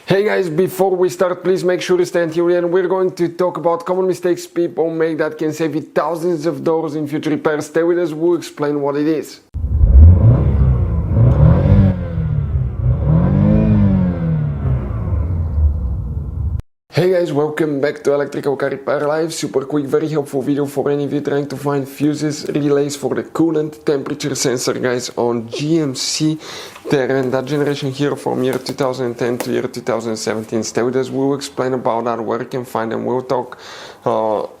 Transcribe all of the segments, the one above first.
Hey guys, before we start, please make sure to stay until the end. We're going to talk about common mistakes people make that can save you thousands of dollars in future repairs. Stay with us, we'll explain what it is. Hey guys, welcome back to Electrical Car Repair Live. Super quick, very helpful video for any of you trying to find fuses, relays for the coolant temperature sensor, guys, on GMC Terrain, that generation here from year 2010 to year 2017. Stay with us, we'll explain about that, where you can find them, we'll talk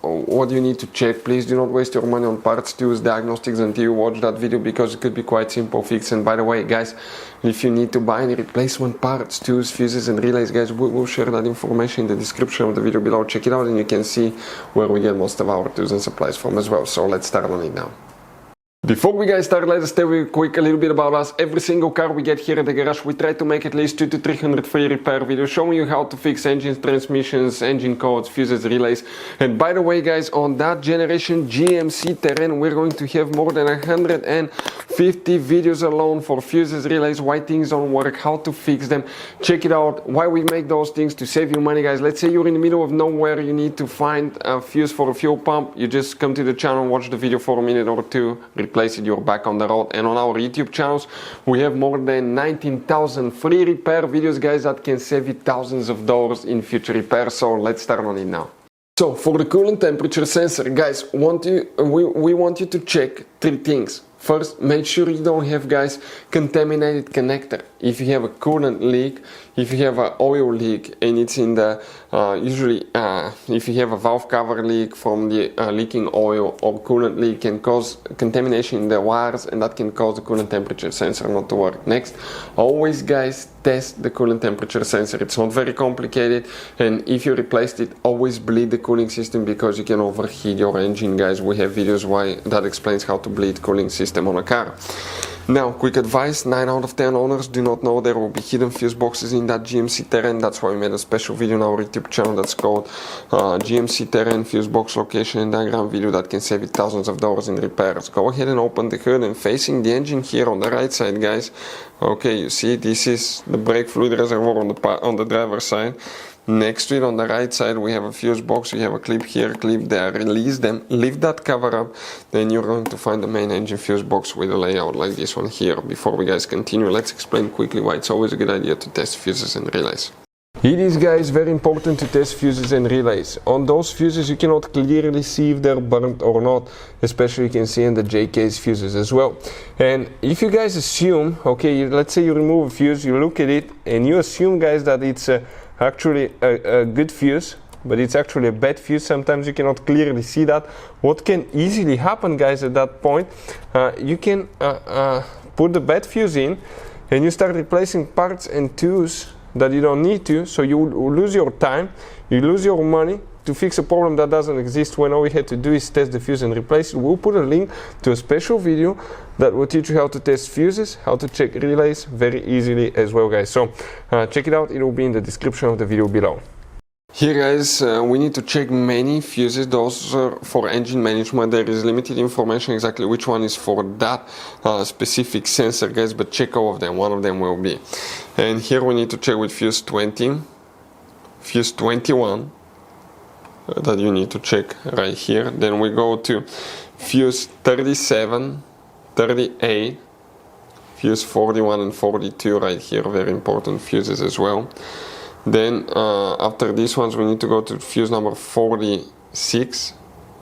what you need to check. Please do not waste your money on parts, tools, diagnostics until you watch that video, because it could be quite simple fix. And by the way, guys, if you need to buy any replacement parts, tools, fuses and relays, guys, we'll share that information in the description of the video below. Check it out and you can see where we get most of our tools and supplies from as well. So let's start on it now. Before we guys start, let us tell you quick a little bit about us. Every single car we get here at the garage, we try to make at least 200 to 300 free repair videos showing you how to fix engines, transmissions, engine codes, fuses, relays. And by the way, guys, on that generation GMC Terrain, we're going to have more than 150 videos alone for fuses, relays, why things don't work, how to fix them. Check it out, why we make those things to save you money, guys. Let's say you're in the middle of nowhere, you need to find a fuse for a fuel pump. You just come to the channel, watch the video for a minute or two, replace it, you're back on the road. And on our YouTube channels, we have more than 19,000 free repair videos, guys, that can save you thousands of dollars in future repairs. So let's start on it now. So for the coolant temperature sensor, guys, we want you to check three things. First, make sure you don't have, guys, contaminated connector. If you have a coolant leak, if you have an oil leak and it's in the, if you have a valve cover leak from the leaking oil, or coolant leak can cause contamination in the wires, and that can cause the coolant temperature sensor not to work. Next, always, guys, test the coolant temperature sensor. It's not very complicated, and if you replaced it, always bleed the cooling system, because you can overheat your engine, guys. We have videos why that explains how to bleed cooling system on a car. Now, quick advice, 9 out of 10 owners do not know there will be hidden fuse boxes in that GMC Terrain. That's why we made a special video on our YouTube channel that's called GMC Terrain Fuse Box Location and Diagram video that can save you thousands of dollars in repairs. Go ahead and open the hood, and facing the engine here on the right side, guys, okay, you see this is the brake fluid reservoir on the driver's side. Next to it on the right side we have a fuse box. You have a clip here, clip there, release them, lift that cover up, then you're going to find the main engine fuse box with a layout like this one here. Before we guys continue, let's explain quickly why it's always a good idea to test fuses and relays. It is, guys, very important to test fuses and relays. On those fuses you cannot clearly see if they're burnt or not, especially you can see in the J-case fuses as well. And if you guys assume, okay, let's say you remove a fuse, you look at it and you assume, guys, that it's actually a good fuse, but it's actually a bad fuse. Sometimes you cannot clearly see that. What can easily happen, guys, at that point, you can put the bad fuse in and you start replacing parts and tools that you don't need to, so you lose your time, you lose your money to fix a problem that doesn't exist, when all we had to do is test the fuse and replace it. We'll put a link to a special video that will teach you how to test fuses, how to check relays very easily as well, guys. So check it out, it will be in the description of the video below. Here, guys, we need to check many fuses. Those are for engine management. There is limited information exactly which one is for that specific sensor, guys, but check all of them. One of them will be. And here we need to check with fuse 20, fuse 21, that you need to check right here. Then we go to fuse 37, 38, fuse 41 and 42 right here, very important fuses as well. Then after these ones we need to go to fuse number 46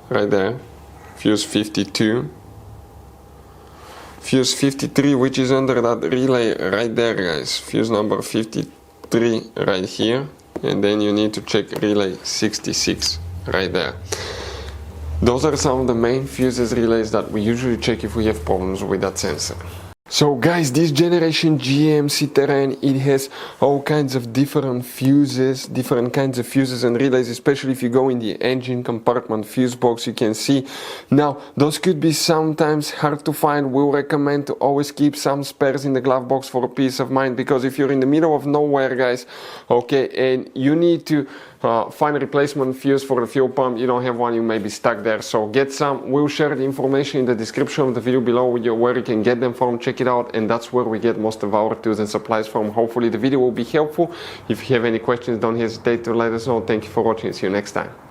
right there, fuse 52, fuse 53, which is under that relay right there, guys, fuse number 53 right here, and then you need to check relay 66 right there. Those are some of the main fuses, relays that we usually check if we have problems with that sensor. So, guys, this generation GMC Terrain, it has all kinds of different fuses, different kinds of fuses and relays, especially if you go in the engine compartment fuse box, you can see. Now, those could be sometimes hard to find. We'll recommend to always keep some spares in the glove box for peace of mind, because if you're in the middle of nowhere, guys, okay, and you need to find a replacement fuse for the fuel pump. You don't have one, you may be stuck there, so get some. We'll share the information in the description of the video below where you can get them from. Check it out, and that's where we get most of our tools and supplies from. Hopefully the video will be helpful. If you have any questions, don't hesitate to let us know. Thank you for watching. See you next time.